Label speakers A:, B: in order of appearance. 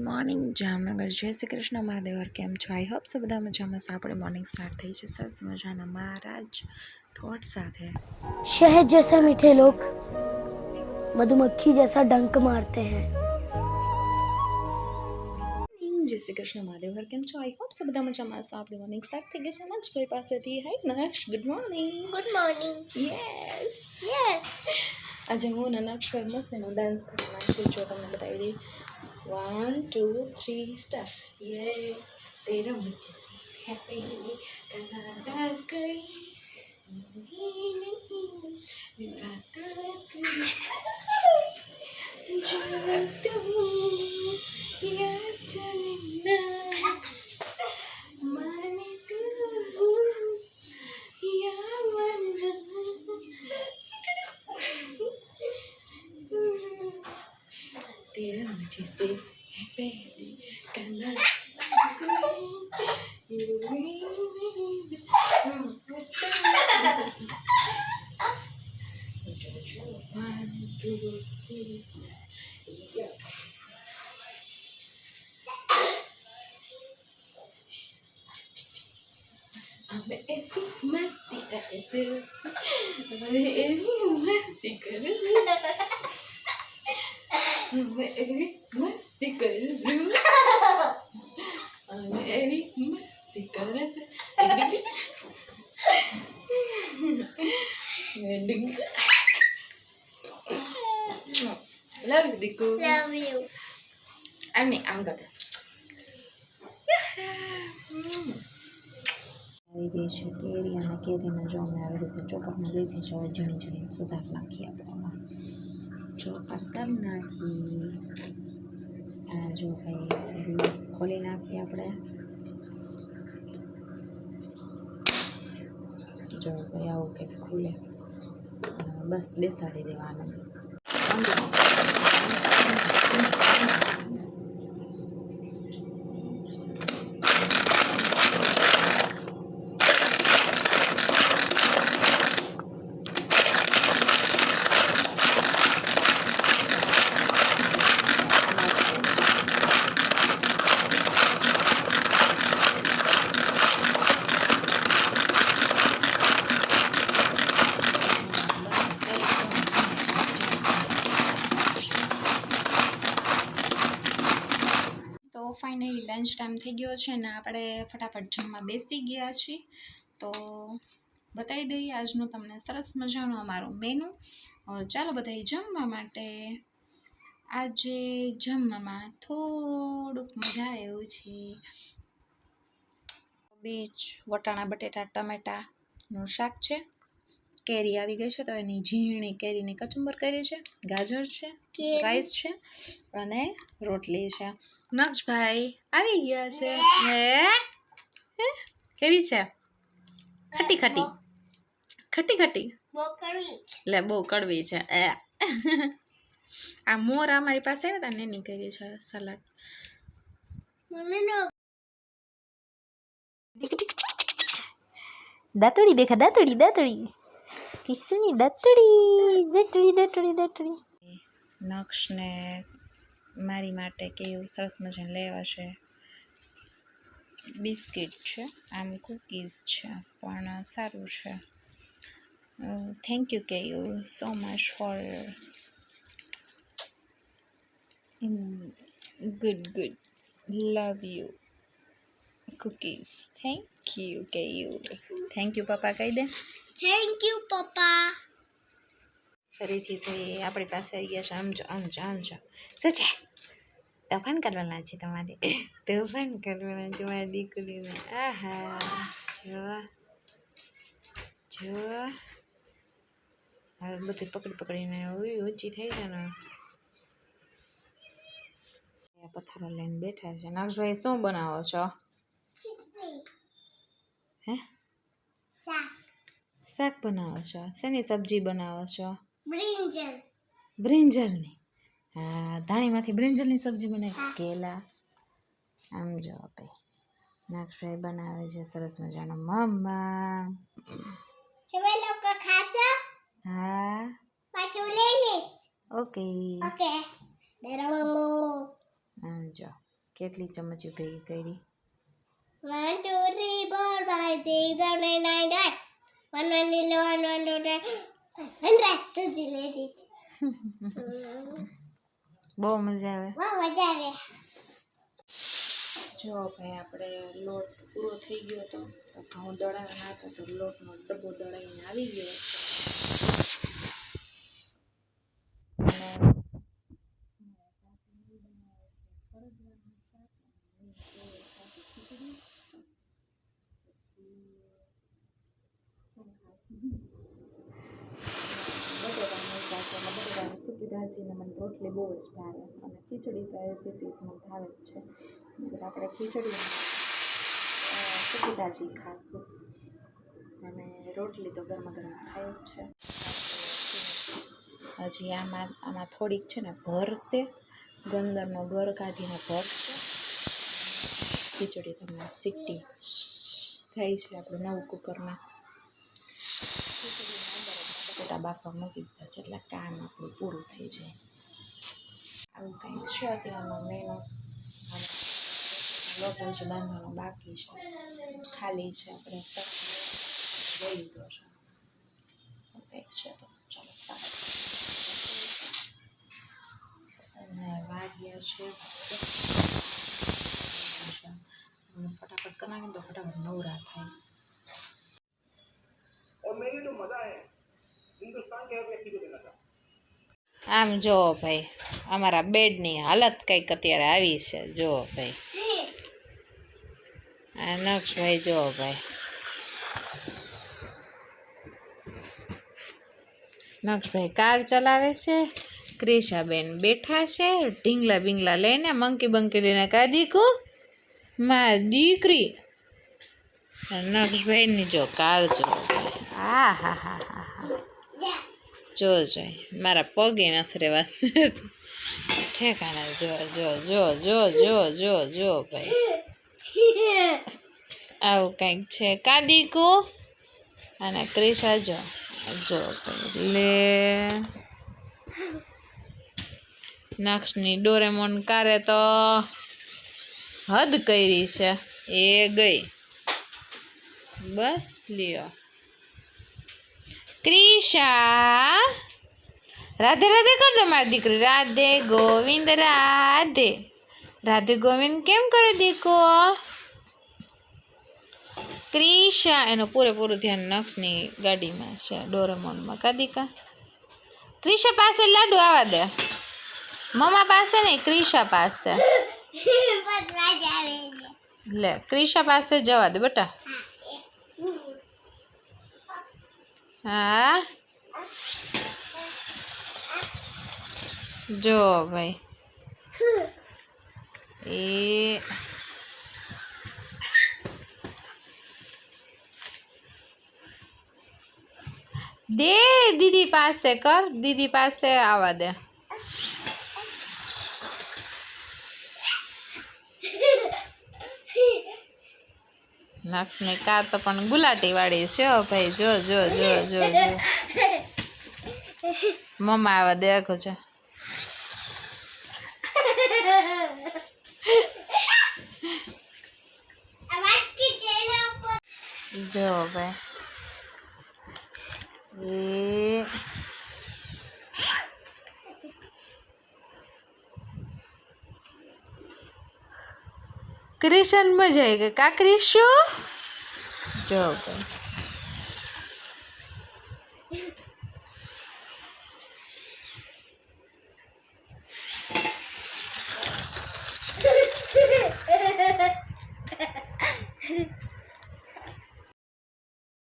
A: Morning Jamnagar જય શ્રી કૃષ્ણ મહાદેવ કેમ છો आई होप सब બધા મજામાં છે આપણે મોર્નિંગ સ્ટાર્ટ થઈ છે સરસ મજાના મહારાજ થોટ સાથે
B: शहद जैसा मीठे लोग मधुमक्खी जैसा डंक मारते हैं
A: જય શ્રી કૃષ્ણ મહાદેવ કેમ છો आई होप सब બધા મજામાં છે આપણે મોર્નિંગ સ્ટાર્ટ થઈ ગઈ છે નક્ષ ભાઈ પાસેથી હાય નક્ષ ગુડ મોર્નિંગ યસ આજે હું અને નક્ષ ભાઈ મસ્ત એનો ડાન્સ કરવાના છે જો તમને બતાવી દઈ 1 2 3 स्टार्ट ये तेरा मुझसे हैप्पी कनाडा गई तेरा मुझसे हैप्पी कनाडा हमें ऐसी मस्ती करे हमें ऐसी मस्ती करे हमें ऐसी मस्ती करे हमें ऐसी मस्ती करे love you Diku
B: love you
A: I'm good આવી ગઈ છે કેરી અને કેરીને જો અમે આવી રીતે ચોપરમાં લીધી છે હવે ઝીણી ઝીણી સુધાર નાખી આપણે ચોપર કરી નાખી આ જો ભાઈ ખોલી નાખીએ આપણે જો ભાઈ આવું કંઈક ખુલે બસ બેસાડી દેવાનું ફાઇનલી લંચ ટાઈમ થઈ ગયો છે ને આપણે ફટાફટ જમવા બેસી ગયા છીએ તો બતાવી દઈએ આજનું તમને સરસ મજાનું અમારું મેનુ ચાલો બધાય જમવા માટે આજે જમવામાં થોડુંક મજા એવું છે બીજ વટાણા બટેટા ટમેટાનું શાક છે કેરી આવી ગઈ છે તો એની ઝીણી કેરીની કચુંબર કરી છે ગાજર છે રાઈસ છે અને રોટલી છે નક્ષભાઈ આવી ગયા છે કેવી છે ખટી ખટી ખટી ખટી લે બહુ કડવી છે આ મોર અમારી પાસે આવ્યા હતા ને એની કરી છે સલાડ દાંતડી દેખા દાંતડી દાંતડી કિસની દાંતડી નક્ષને મારી માટે કેવું સરસ મજાને લેવા છે બિસ્કિટ છે આમ કૂકીઝ છે પણ સારું છે થેન્ક યુ કે you so much for good love you cookies thank you કે યુ થેન્ક યુ પપ્પા કહી દે
B: थैंक यू पापा
A: ફરીથી તો આપણી પાસે આવી ગયા છે આમજો શું છે તોફાન કરવાના છે તમારે તોફાન કરવાના છે મારી દીકરીને આહા જો હવે બધી પકડીને ઊંચી થઈ છે ને પથ્થરો લઈને બેઠા છે નક્ષભાઈ શું બનાવો છો હે શાક બનાવો છો શેની સબ્જી બનાવો છો બ્રિંજલની હા ધાણીમાંથી બ્રિંજલની સબ્જી બનાવી કેલા આમ જો ભાઈ નક્ષભાઈ બનાવે છે સરસ મજાનો મમ્મા હા ઓકે આમ જો કેટલી ચમચીઓ ભેગી કરી?
B: 1 2 3 4 5 6 7 8 9 10 11 12 100 સુધી લીધી છે.
A: બહુ મજા આવે.
B: બહુ મજા આવે.
A: જો ભાઈ આપણે લોટ પૂરો થઈ ગયો હતો તો ઘઉં દળાવવાના હતા તો લોટનો ડબ્બો દળાવીને આવી ગયો. સૂકી ભાજીને મને રોટલી બહુ જ ભાવે અને ખીચડી તો રેસીપીસ મને ભાવે જ છે. આપણે ખીચડી સૂકી ભાજી ખાશું અને રોટલી તો ગરમા ગરમ થાય જ છે. હજી આમાં થોડીક છે ને ભરશે, ગંદરનો ગર કાઢીને ભરશે. ખીચડી તમને સીટી થાય છે આપણું નવું કુકરમાં. બટાટા બાફા મૂકી દીધા છે એટલે કામ આપણું પૂરું થઈ જાય. આવું કંઈક છે અત્યારનો મેનુ. લોટ હજી બાંધવાનો બાકી છે, ખાલી છે. આપણે ગઈ ગયો છે કંઈક છે તો ચાલો અને વાગ્યા છે ફટાફટ કરાવીને તો ફટાફટ નવરા થાય. આમ જો ભાઈ અમારા બેડની હાલત કંઈક અત્યારે આવી છે. જો ભાઈ આ નક્ષભાઈ, જો ભાઈ નક્ષભાઈ કાર ચલાવે છે, ક્રિશાબેન બેઠા છે ઢીંગલા બિંગલા લઈને, મંકી બંકી લઈને. કા દીકુ માર દીકરી નક્ષભાઈની જો કાર જો. હા હા હા હા હા જો જોઈ મારા પગે નથી રહેવા ઠેકાણા. જો જો જો જો જો જો જો ભાઈ આવું કંઈક છે. કા દીકુ અને ક્રિશા જો જો ભાઈ લે નક્ષની ડોરેમોન કારે તો હદ કરી છે. એ ગઈ બસ લ્યો. ક્રિશા રાધે રાધે કર દો મારી દીકરી. રાધે ગોવિંદ રાધે રાધે ગોવિંદ કેમ કરે દીકો? ક્રિશા એનું પૂરેપૂરું ધ્યાન નક્ષની ગાડીમાં છે, ડોરેમોનમાં. કાદીકા ક્રિશા પાસે લાડુ આવવા દે. મમ્મા પાસે નહીં, ક્રિશા પાસે. લે ક્રિશા પાસે જવા દે બેટા. હા જો ભાઈ એ દે દીદી પાસે કર, દીદી પાસે આવવા દે. નક્ષની કાર તો પણ ગુલાટી વાળી છે ભાઈ. જો જો જો જો જો મમ્મા આવવા દે આખું છે. જો ભાઈ એ ક્રિશન મજા આવી ગઈ. કા ક્રિશુ જો ભાઈ